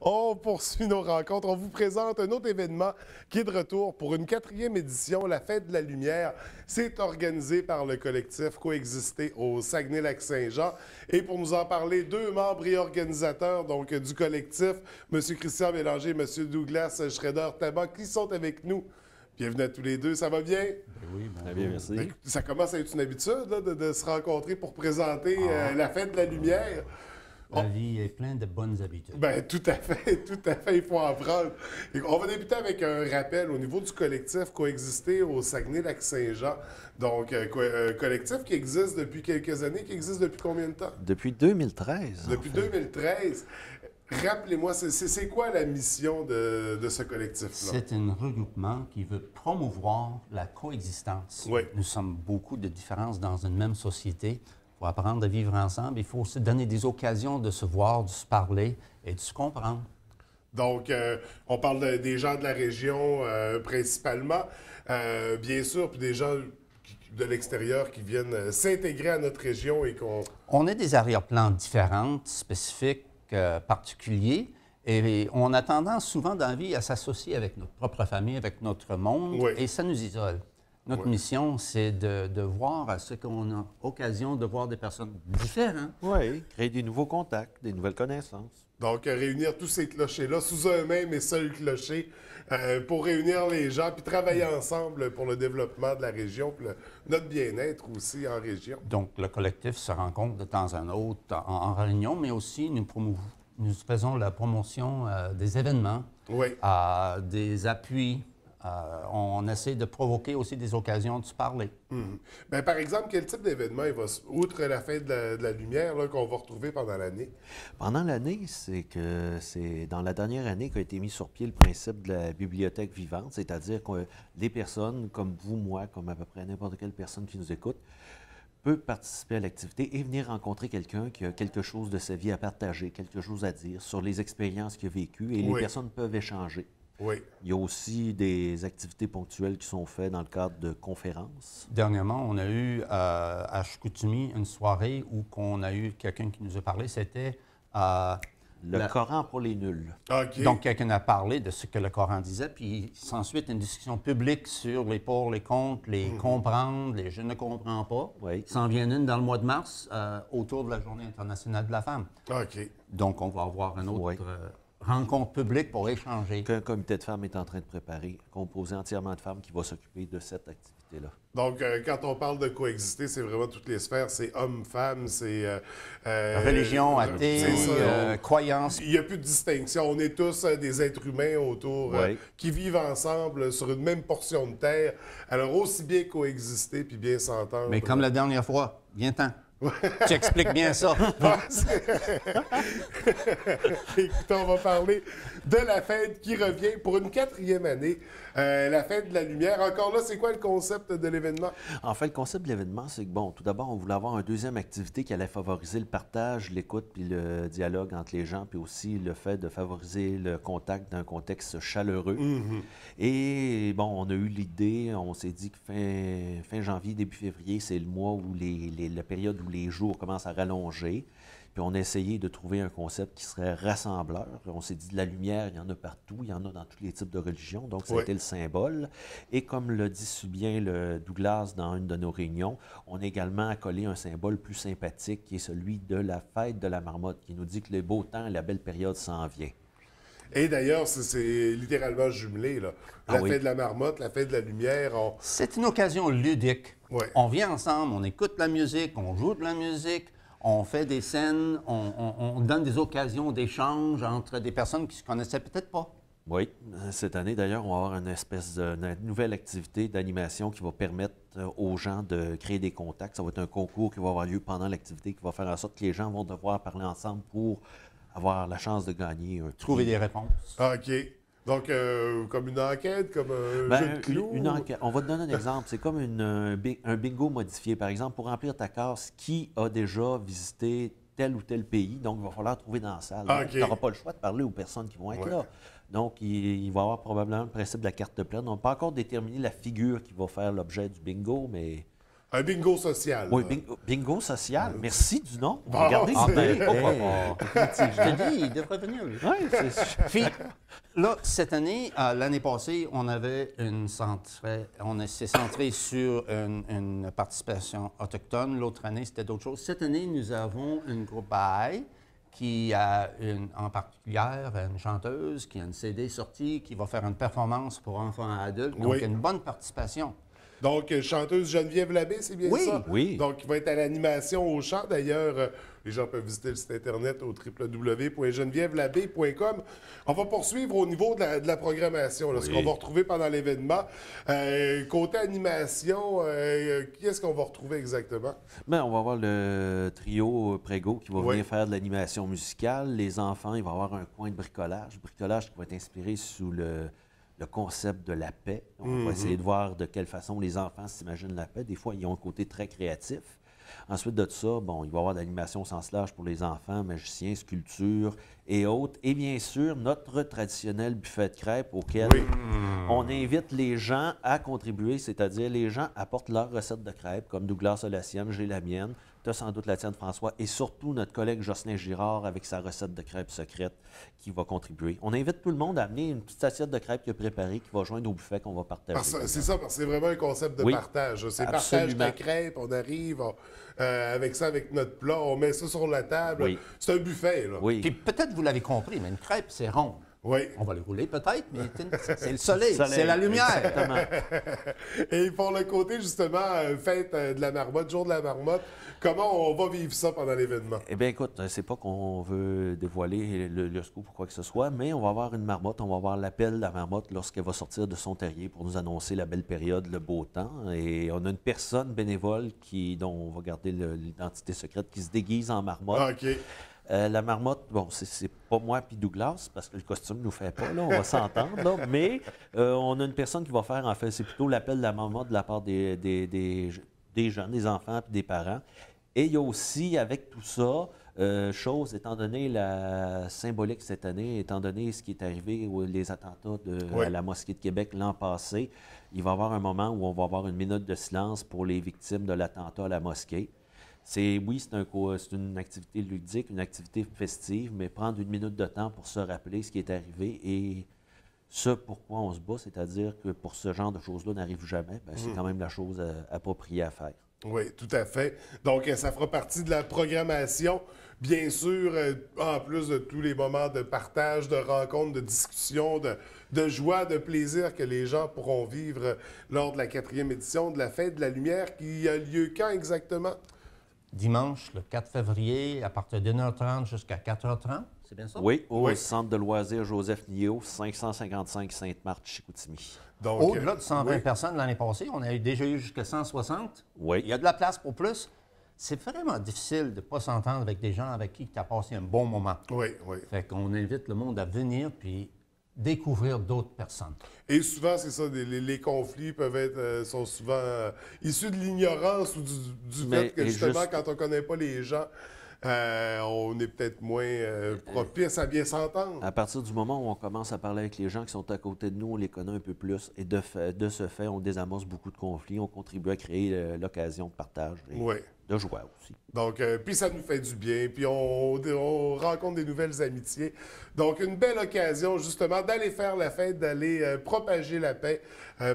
On poursuit nos rencontres. On vous présente un autre événement qui est de retour pour une 4e édition, la Fête de la Lumière. C'est organisé par le collectif Coexister au Saguenay-Lac-Saint-Jean. Et pour nous en parler, deux membres et organisateurs donc, du collectif, M. Christian Bélanger et M. Douglas Schroeder-Tabac, qui sont avec nous. Bienvenue à tous les deux. Ça va bien? Oui, Très bien, merci. Ça commence à être une habitude là, de se rencontrer pour présenter la Fête de la Lumière. La vie est pleine de bonnes habitudes. Bien, tout à fait, il faut en prendre. Et on va débuter avec un rappel au niveau du collectif Coexister au Saguenay-Lac-Saint-Jean. Donc, collectif qui existe depuis quelques années, qui existe depuis combien de temps? Depuis 2013. Depuis 2013. Rappelez-moi, c'est quoi la mission de ce collectif-là? C'est un regroupement qui veut promouvoir la coexistence. Oui. Nous sommes beaucoup de différences dans une même société. Pour apprendre à vivre ensemble, il faut se donner des occasions de se voir, de se parler et de se comprendre. Donc, on parle des gens de la région principalement, bien sûr, puis des gens de l'extérieur qui viennent s'intégrer à notre région et qu'on... On a des arrière-plans différents, spécifiques, particuliers, et on a tendance souvent dans la vie à s'associer avec notre propre famille, avec notre monde, Oui. et ça nous isole. Notre mission, c'est de voir à ce qu'on a occasion de voir des personnes différentes. Oui, créer des nouveaux contacts, des nouvelles connaissances. Donc, réunir tous ces clochers-là sous un même et seul clocher pour réunir les gens puis travailler ensemble pour le développement de la région puis notre bien-être aussi en région. Donc, le collectif se rencontre de temps en autre en réunion, mais aussi nous faisons la promotion des événements, Oui. des appuis. On essaie de provoquer aussi des occasions de se parler. Bien, par exemple, quel type d'événement il va, outre la fête de la lumière là, qu'on va retrouver pendant l'année? Pendant l'année, c'est dans la dernière année qu'a été mis sur pied le principe de la bibliothèque vivante, c'est-à-dire que les personnes comme vous, moi, comme à peu près n'importe quelle personne qui nous écoute, peut participer à l'activité et venir rencontrer quelqu'un qui a quelque chose de sa vie à partager, quelque chose à dire sur les expériences qu'il a vécues et les personnes peuvent échanger. Oui. Il y a aussi des activités ponctuelles qui sont faites dans le cadre de conférences. Dernièrement, on a eu à Chicoutimi une soirée où on a eu quelqu'un qui nous a parlé, c'était... Le Coran pour les nuls. OK. Donc, quelqu'un a parlé de ce que le Coran disait, puis s'ensuite une discussion publique sur les pour, les contre, les comprendre, les je ne comprends pas. Oui. Il s'en vient une dans le mois de mars autour de la Journée internationale de la femme. OK. Donc, on va avoir une autre Oui. rencontre publique pour échanger. Qu'un comité de femmes est en train de préparer, composé entièrement de femmes qui va s'occuper de cette activité-là. Donc, quand on parle de coexister, c'est vraiment toutes les sphères. C'est hommes, femmes, c'est... Religion, athée, c'est ça. croyance. Il n'y a plus de distinction. On est tous des êtres humains autour qui vivent ensemble sur une même portion de terre. Alors, aussi bien coexister puis bien s'entendre. Mais comme la dernière fois, viens-t'en. Tu expliques bien ça. Écoutez, on va parler de la fête qui revient pour une 4e année. La fête de la lumière. Encore là, c'est quoi le concept de l'événement? En fait, le concept de l'événement, c'est que, bon, tout d'abord, on voulait avoir une deuxième activité qui allait favoriser le partage, l'écoute puis le dialogue entre les gens, puis aussi le fait de favoriser le contact d'un contexte chaleureux. Et, bon, on a eu l'idée, on s'est dit que fin janvier, début février, c'est le mois où la période où les jours commencent à rallonger. Puis on a essayé de trouver un concept qui serait rassembleur. On s'est dit de la lumière, il y en a partout, il y en a dans tous les types de religions, donc ça a été le symbole. Et comme le dit si bien le Douglas dans une de nos réunions, on a également accolé un symbole plus sympathique qui est celui de la fête de la marmotte, qui nous dit que le beau temps et la belle période s'en vient. Et d'ailleurs, c'est littéralement jumelé, là. La fête de la marmotte, la fête de la lumière. C'est une occasion ludique. Ouais. On vient ensemble, on écoute la musique, on joue de la musique, on fait des scènes, on donne des occasions d'échange entre des personnes qui ne se connaissaient peut-être pas. Oui, cette année d'ailleurs, on va avoir une espèce de nouvelle activité d'animation qui va permettre aux gens de créer des contacts. Ça va être un concours qui va avoir lieu pendant l'activité qui va faire en sorte que les gens vont devoir parler ensemble pour avoir la chance de gagner un prix. Trouver des réponses. OK. Donc, comme une enquête, comme un jeu de clous? Une enquête. On va te donner un exemple. C'est comme un bingo modifié. Par exemple, pour remplir ta case, qui a déjà visité tel ou tel pays? Donc, il va falloir trouver dans la salle. OK. Tu n'auras pas le choix de parler aux personnes qui vont être là. Donc, il va y avoir probablement le principe de la carte pleine. On n'a pas encore déterminé la figure qui va faire l'objet du bingo, mais Un bingo social. Oui, là. bingo social. Merci du nom. Bon, Regardez, c'est- c'est Je te dis, il devrait venir. lui. Ouais, Puis, là, cette année, l'année passée, on s'est centré sur une participation autochtone. L'autre année, c'était d'autres choses. Cette année, nous avons une groupe Baha'i qui a en particulier une chanteuse qui a une CD sortie, qui va faire une performance pour enfants et adultes. Donc, Oui. une bonne participation. Donc, chanteuse Geneviève Labbé, c'est bien Oui, ça? oui. Donc, il va être à l'animation au chant. D'ailleurs, les gens peuvent visiter le site Internet au www.genevièvelabbé.com. On va poursuivre au niveau de la programmation, là, ce qu'on va retrouver pendant l'événement. Côté animation, qui est-ce qu'on va retrouver exactement? Ben, on va avoir le trio Prégo qui va Oui. venir faire de l'animation musicale. Les enfants, il va y avoir un coin de bricolage. Bricolage qui va être inspiré sous le concept de la paix. On va essayer de voir de quelle façon les enfants s'imaginent la paix. Des fois, ils ont un côté très créatif. Ensuite de ça, bon, il va y avoir de l'animation au sens large pour les enfants, magiciens, sculptures et autres. Et bien sûr, notre traditionnel buffet de crêpes auquel Oui. on invite les gens à contribuer, c'est-à-dire les gens apportent leur recette de crêpes, comme Douglas a la sienne, j'ai la mienne, tu as sans doute la tienne, François, et surtout notre collègue Jocelyn Girard avec sa recette de crêpes secrète qui va contribuer. On invite tout le monde à amener une petite assiette de crêpes qu'il a préparée, qui va joindre au buffet qu'on va partager. C'est ça, parce que c'est vraiment un concept de Oui, partage. C'est partage absolument. de crêpes, on arrive avec ça, avec notre plat, on met ça sur la table. Oui. C'est un buffet, là. Oui. Puis peut-être vous l'avez compris, mais une crêpe, c'est rond. Oui. On va les rouler peut-être, mais c'est le soleil, Soleil, c'est la lumière. exactement. Et pour le côté, justement, fête de la marmotte, jour de la marmotte, comment on va vivre ça pendant l'événement? Eh bien, écoute, c'est pas qu'on veut dévoiler le scoop ou quoi que ce soit, mais on va avoir une marmotte, on va avoir l'appel de la marmotte lorsqu'elle va sortir de son terrier pour nous annoncer la belle période, le beau temps. Et on a une personne bénévole dont on va garder l'identité secrète qui se déguise en marmotte. Ah, OK. La marmotte, bon, c'est pas moi puis Douglas, parce que le costume ne nous fait pas, là, on va s'entendre, là, mais on a une personne qui va faire, en fait, c'est plutôt l'appel de la marmotte de la part des jeunes, des enfants puis des parents. Et il y a aussi, avec tout ça, chose, étant donné la symbolique cette année, étant donné ce qui est arrivé, les attentats Oui. à la Mosquée de Québec l'an passé, il va y avoir un moment où on va avoir une minute de silence pour les victimes de l'attentat à la mosquée. C'est une activité ludique, une activité festive, mais prendre une minute de temps pour se rappeler ce qui est arrivé et ce pourquoi on se bat, c'est-à-dire que pour ce genre de choses-là n'arrive jamais, ben, c'est quand même la chose appropriée à faire. Oui, tout à fait. Donc, ça fera partie de la programmation. Bien sûr, en plus de tous les moments de partage, de rencontres, de discussions, de joie, de plaisir que les gens pourront vivre lors de la 4e édition de la Fête de la Lumière qui a lieu quand exactement? Dimanche, le 4 février, à partir de 1h30 jusqu'à 4h30. C'est bien ça? Oui, au Oui. centre de loisirs Joseph Nio, 555 Sainte-Marthe, Chicoutimi. Donc, Au-delà de 120 oui. personnes l'année passée, on a déjà eu jusqu'à 160. Oui. Il y a de la place pour plus. C'est vraiment difficile de ne pas s'entendre avec des gens avec qui tu as passé un bon moment. Oui, oui. Fait qu'on invite le monde à venir puis découvrir d'autres personnes. Et souvent, c'est ça, les conflits peuvent être, sont souvent issus de l'ignorance ou du Mais- fait que et justement, juste- quand on connaît pas les gens, on est peut-être moins propice à bien s'entendre. À partir du moment où on commence à parler avec les gens qui sont à côté de nous, on les connaît un peu plus. Et de ce fait, on désamorce beaucoup de conflits. On contribue à créer l'occasion de partage et Oui. de joie aussi. Donc, puis ça nous fait du bien, puis on rencontre des nouvelles amitiés. Donc, une belle occasion, justement, d'aller faire la fête, d'aller propager la paix,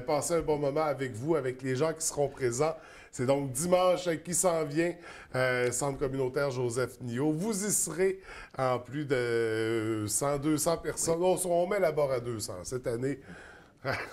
passer un bon moment avec vous, avec les gens qui seront présents. C'est donc dimanche qui s'en vient, Centre communautaire Joseph Nio. Vous y serez en plus de 100, 200 personnes. On met la barre à 200 cette année.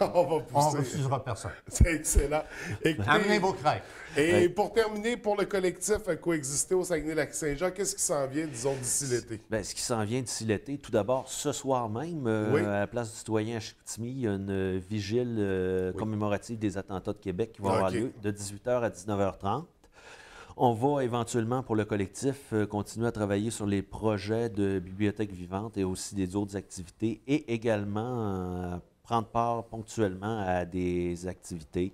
On va On pousser. ne refusera personne. C'est excellent. Écoutez, Amenez vos crêpes. et pour terminer, pour le collectif Coexister au Saguenay-Lac-Saint-Jean, qu'est-ce qui s'en vient, disons, d'ici l'été? Bien, ce qui s'en vient d'ici l'été, tout d'abord, ce soir même, Oui. à la place du citoyen à Chicoutimi, il y a une vigile commémorative des attentats de Québec qui va avoir OK. lieu de 18h à 19h30. On va éventuellement, pour le collectif, continuer à travailler sur les projets de bibliothèque vivante et aussi des autres activités et également prendre part ponctuellement à des activités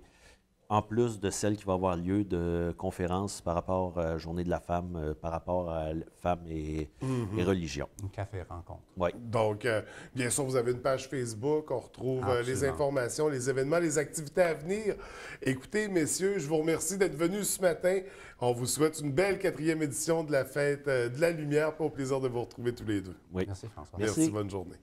en plus de celle qui va avoir lieu de conférences par rapport à la Journée de la femme, par rapport à femmes et religion. Une café-rencontre. Oui. Donc, bien sûr, vous avez une page Facebook, on retrouve les Absolument. informations, les événements, les activités à venir. Écoutez, messieurs, je vous remercie d'être venus ce matin. On vous souhaite une belle 4e édition de la Fête de la Lumière. Pour au plaisir de vous retrouver tous les deux. Oui. Merci, François. Merci, Merci. bonne journée.